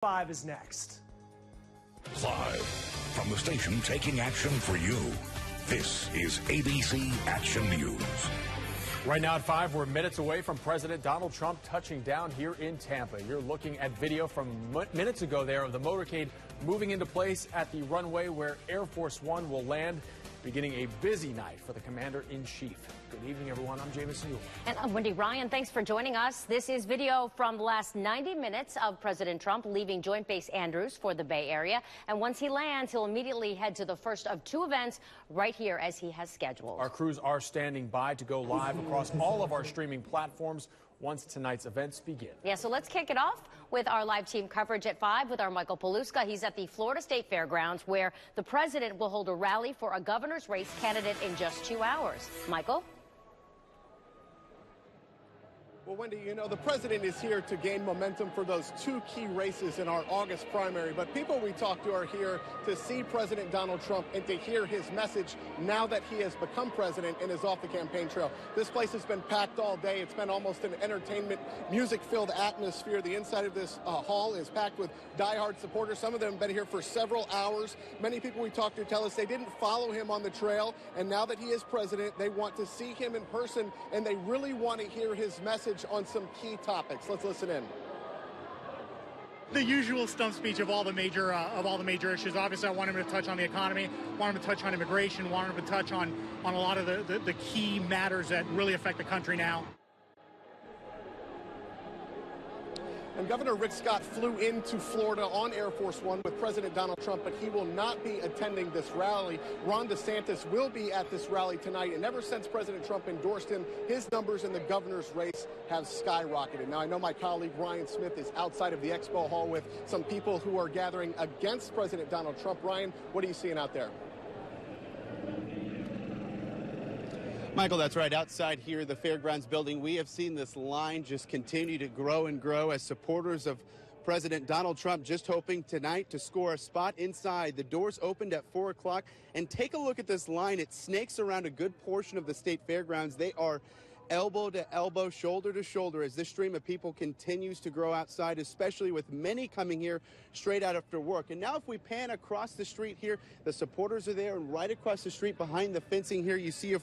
5 is next. Live from the station taking action for you, this is ABC Action News. Right now at 5, we're minutes away from President Donald Trump touching down here in Tampa. You're looking at video from minutes ago there of the motorcade moving into place at the runway where Air Force One will land, beginning a busy night for the Commander-in-Chief. Good evening, everyone. I'm Jameson Newell. And I'm Wendy Ryan. Thanks for joining us. This is video from the last 90 minutes of President Trump leaving Joint Base Andrews for the Bay Area. And once he lands, he'll immediately head to the first of 2 events right here as he has scheduled. Our crews are standing by to go live across all of our streaming platforms once tonight's events begin. Yeah, so let's kick it off with our live team coverage at 5 with our Michael Paluska. He's at the Florida State Fairgrounds where the president will hold a rally for a governor's race candidate in just 2 hours. Michael? Well, Wendy, you know, the president is here to gain momentum for those 2 key races in our August primary. But people we talk to are here to see President Donald Trump and to hear his message now that he has become president and is off the campaign trail. This place has been packed all day. It's been almost an entertainment, music-filled atmosphere. The inside of this hall is packed with diehard supporters. Some of them have been here for several hours. Many people we talked to tell us they didn't follow him on the trail. And now that he is president, they want to see him in person, and they really want to hear his message on some key topics. Let's listen in. The usual stump speech of all the major issues. Obviously, I want him to touch on the economy, want him to touch on immigration, want him to touch on a lot of the key matters that really affect the country now. And Governor Rick Scott flew into Florida on Air Force One with President Donald Trump, but he will not be attending this rally. Ron DeSantis will be at this rally tonight, and ever since President Trump endorsed him, his numbers in the governor's race have skyrocketed. Now, I know my colleague Ryan Smith is outside of the expo hall with some people who are gathering against President Donald Trump. Ryan, what are you seeing out there? Michael, that's right. Outside here, the Fairgrounds building, we have seen this line just continue to grow and grow as supporters of President Donald Trump just hoping tonight to score a spot inside. The doors opened at 4 o'clock, and take a look at this line. It snakes around a good portion of the state fairgrounds. They are elbow to elbow, shoulder to shoulder as this stream of people continues to grow outside, especially with many coming here straight out after work. And now if we pan across the street here, the supporters are there, and right across the street behind the fencing here, you see a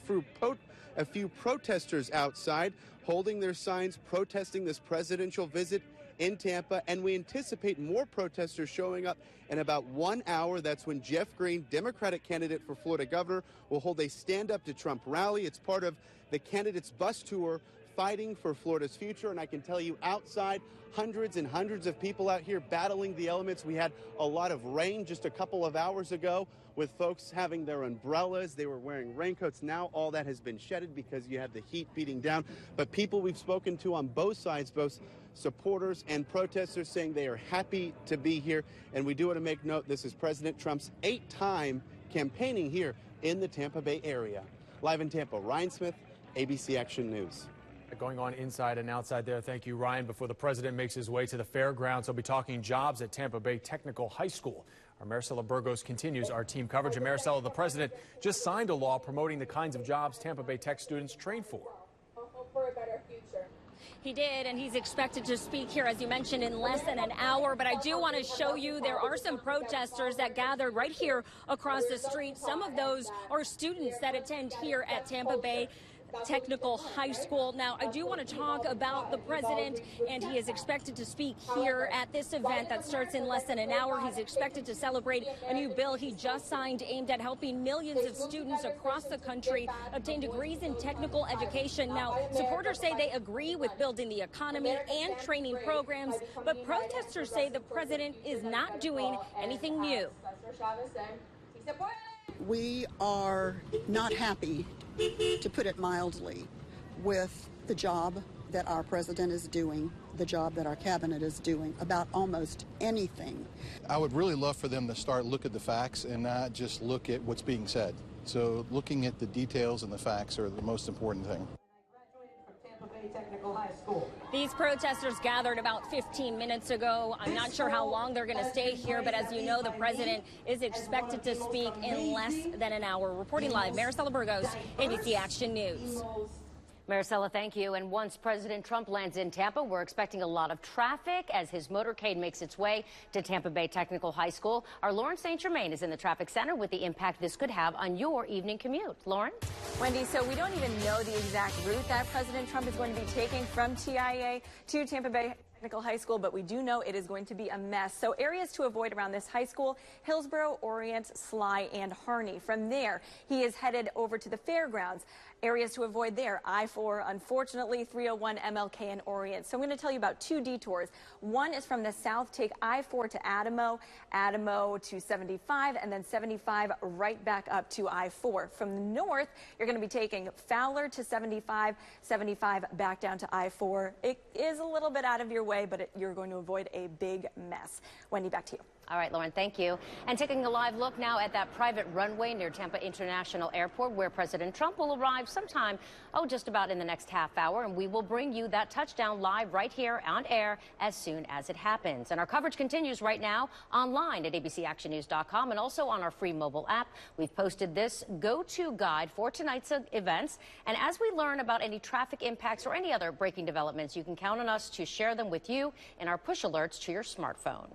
few protesters outside holding their signs, protesting this presidential visit in Tampa, and we anticipate more protesters showing up in about 1 hour. That's when Jeff Green, Democratic candidate for Florida governor, will hold a Stand Up to Trump rally. It's part of the candidates' bus tour fighting for Florida's future, and I can tell you outside, hundreds and hundreds of people out here battling the elements. We had a lot of rain just a couple of hours ago with folks having their umbrellas. They were wearing raincoats. Now all that has been shedded because you have the heat beating down. But people we've spoken to on both sides, both supporters and protesters, saying they are happy to be here. And we do want to make note, this is President Trump's 8th time campaigning here in the Tampa Bay area. Live in Tampa, Ryan Smith, ABC Action News. Going on inside and outside there. Thank you, Ryan. Before the president makes his way to the fairgrounds, he'll be talking jobs at Tampa Bay Technical High School. Our Maricela Burgos continues our team coverage. And Maricela, the president just signed a law promoting the kinds of jobs Tampa Bay Tech students train for. For a better future. He did, and he's expected to speak here, as you mentioned, in less than an hour. But I do want to show you there are some protesters that gathered right here across the street. Some of those are students that attend here at Tampa Bay Technical High School. Now, I do want to talk about the president, and he is expected to speak here at this event that starts in less than an hour. He's expected to celebrate a new bill he just signed aimed at helping millions of students across the country obtain degrees in technical education. Now, supporters say they agree with building the economy and training programs, but protesters say the president is not doing anything new. We are not happy, to put it mildly, with the job that our president is doing, the job that our cabinet is doing about almost anything. I would really love for them to look at the facts and not just look at what's being said. So looking at the details and the facts are the most important thing. Technical High School. These protesters gathered about 15 minutes ago. I'm not sure how long they're going to stay here, but as you know, the president is expected to speak in less than an hour. Reporting live, Maricela Burgos, ABC Action News. Maricela, thank you. And once President Trump lands in Tampa, we're expecting a lot of traffic as his motorcade makes its way to Tampa Bay Technical High School. Our Lauren St. Germain is in the traffic center with the impact this could have on your evening commute. Lauren? Wendy, so we don't even know the exact route that President Trump is going to be taking from TIA to Tampa Bay Technical High School, but we do know it is going to be a mess. So areas to avoid around this high school: Hillsborough, Orient, Sly, and Harney. From there, he is headed over to the fairgrounds. Areas to avoid there: I-4, unfortunately, 301, MLK, and Orient. So I'm going to tell you about two detours. One is from the south, take I-4 to Adamo, Adamo to 75, and then 75 right back up to I-4. From the north, you're going to be taking Fowler to 75, 75 back down to I-4. It is a little bit out of your way, but you're going to avoid a big mess. Wendy, back to you. All right, Lauren, thank you. And taking a live look now at that private runway near Tampa International Airport, where President Trump will arrive sometime, just about in the next half hour. And we will bring you that touchdown live right here on air as soon as it happens. And our coverage continues right now online at abcactionnews.com and also on our free mobile app. We've posted this go-to guide for tonight's events. And as we learn about any traffic impacts or any other breaking developments, you can count on us to share them with you in our push alerts to your smartphone.